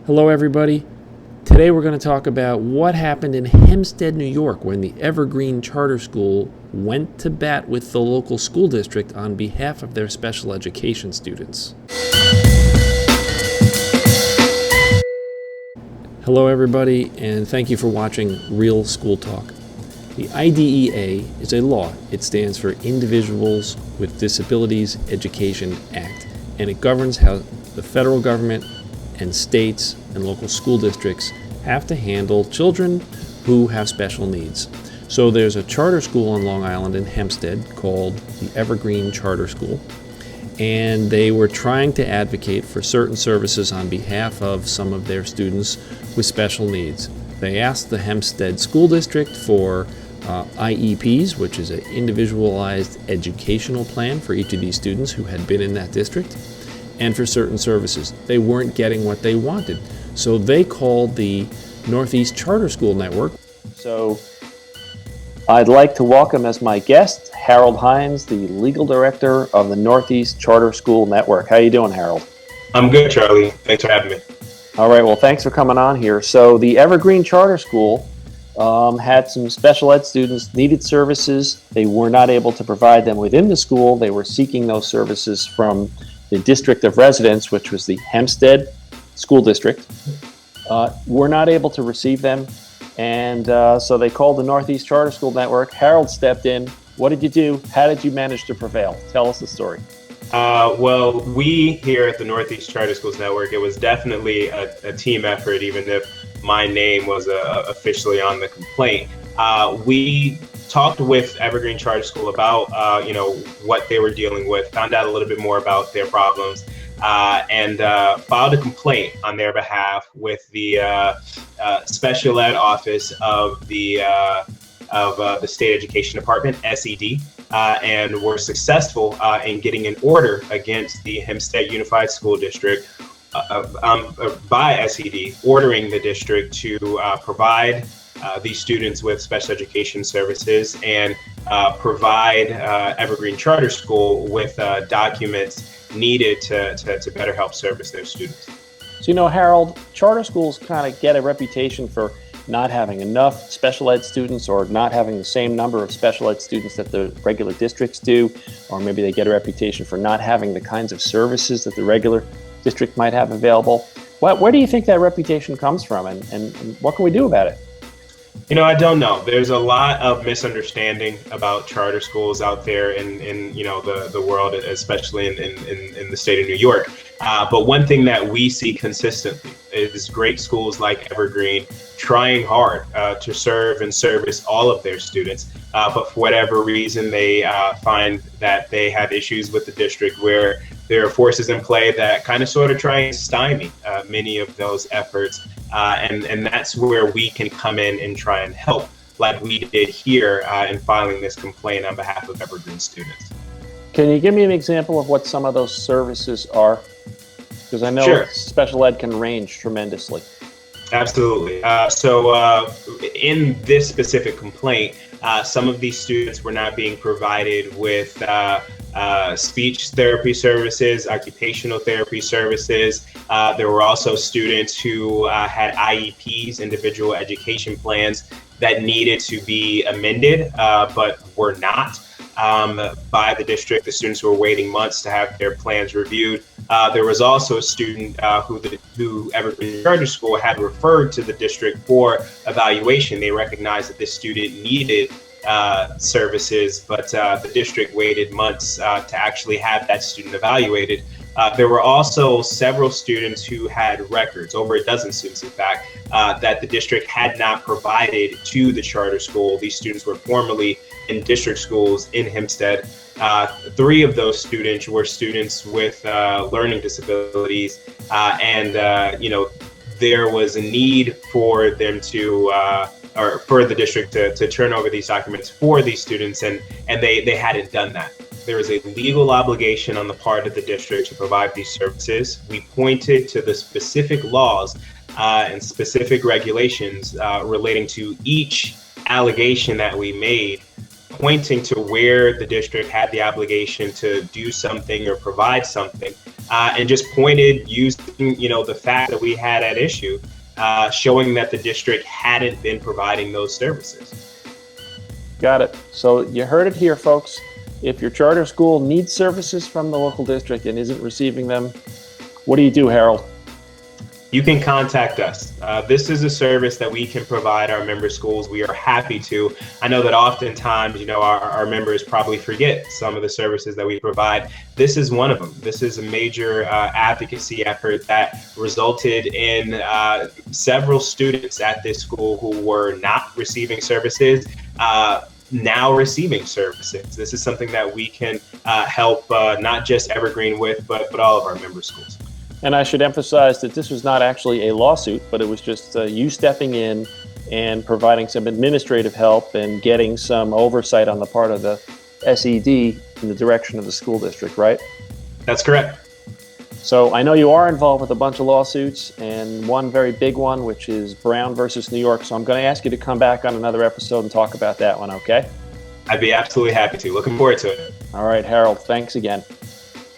Hello, everybody. Today we're going to talk about what happened in Hempstead, New York, when the Evergreen Charter School went to bat with the local school district on behalf of their special education students. Hello, everybody, and thank you for watching Real School Talk. The IDEA is a law. It stands for Individuals with Disabilities Education Act, and it governs how the federal government and states and local school districts have to handle children who have special needs. So there's a charter school on Long Island in Hempstead called the Evergreen Charter School, and they were trying to advocate for certain services on behalf of some of their students with special needs. They asked the Hempstead School District for IEPs, which is an individualized educational plan for each of these students who had been in that district, and for certain services. They weren't getting what they wanted. So they called the Northeast Charter School Network. So I'd like to welcome as my guest, Harold Hines, the legal director of the Northeast Charter School Network. How you doing, Harold? I'm good, Charlie. Thanks for having me. All right, well, thanks for coming on here. So the Evergreen Charter School had some special ed students, needed services. They were not able to provide them within the school. They were seeking those services from the district of residence, which was the Hempstead School District, were not able to receive them. And so they called the Northeast Charter School Network. Harold stepped in. What did you do? How did you manage to prevail? Tell us the story. Well, we here at the Northeast Charter Schools Network, it was definitely a team effort, even if my name was officially on the complaint. We talked with Evergreen Charter School about, what they were dealing with, found out a little bit more about their problems, and filed a complaint on their behalf with the Special Ed Office of the State Education Department, SED, and were successful in getting an order against the Hempstead Unified School District by SED, ordering the district to provide these students with special education services and provide Evergreen Charter School with documents needed to better help service their students. So, Harold, charter schools kind of get a reputation for not having enough special ed students or not having the same number of special ed students that the regular districts do, or maybe they get a reputation for not having the kinds of services that the regular district might have available. Where do you think that reputation comes from, and what can we do about it? I don't know. There's a lot of misunderstanding about charter schools out there in the world, especially in the state of New York. But one thing that we see consistently is great schools like Evergreen trying hard to serve and service all of their students. But for whatever reason, they find that they have issues with the district where there are forces in play that kind of sort of try and stymie many of those efforts. And that's where we can come in and try and help, like we did here in filing this complaint on behalf of Evergreen students. Can you give me an example of what some of those services are? Because I know Sure. Special ed can range tremendously. Absolutely. So in this specific complaint, some of these students were not being provided with speech therapy services, occupational therapy services. There were also students who had IEPs, individual education plans, that needed to be amended, but were not by the district. The students were waiting months to have their plans reviewed. There was also a student who Evergreen Charter School had referred to the district for evaluation. They recognized that this student needed services, but the district waited months to actually have that student evaluated. There were also several students who had records, over a dozen students in fact, that the district had not provided to the charter school. These students were formerly in district schools in Hempstead. 3 of those students were students with learning disabilities, and there was a need for them to or for the district to turn over these documents for these students, and they hadn't done that. There is a legal obligation on the part of the district to provide these services. We pointed to the specific laws and specific regulations relating to each allegation that we made, pointing to where the district had the obligation to do something or provide something. and just pointed using, the fact that we had at issue, showing that the district hadn't been providing those services. Got it. So you heard it here, folks. If your charter school needs services from the local district and isn't receiving them, what do you do, Harold? You can contact us. This is a service that we can provide our member schools. We are happy to. I know that oftentimes, our members probably forget some of the services that we provide. This is one of them. This is a major advocacy effort that resulted in several students at this school who were not receiving services now receiving services. This is something that we can help not just Evergreen with, but all of our member schools. And I should emphasize that this was not actually a lawsuit, but it was just you stepping in and providing some administrative help and getting some oversight on the part of the SED in the direction of the school district, right? That's correct. So I know you are involved with a bunch of lawsuits, and one very big one, which is Brown versus New York. So I'm going to ask you to come back on another episode and talk about that one, okay? I'd be absolutely happy to. Looking forward to it. All right, Harold, thanks again.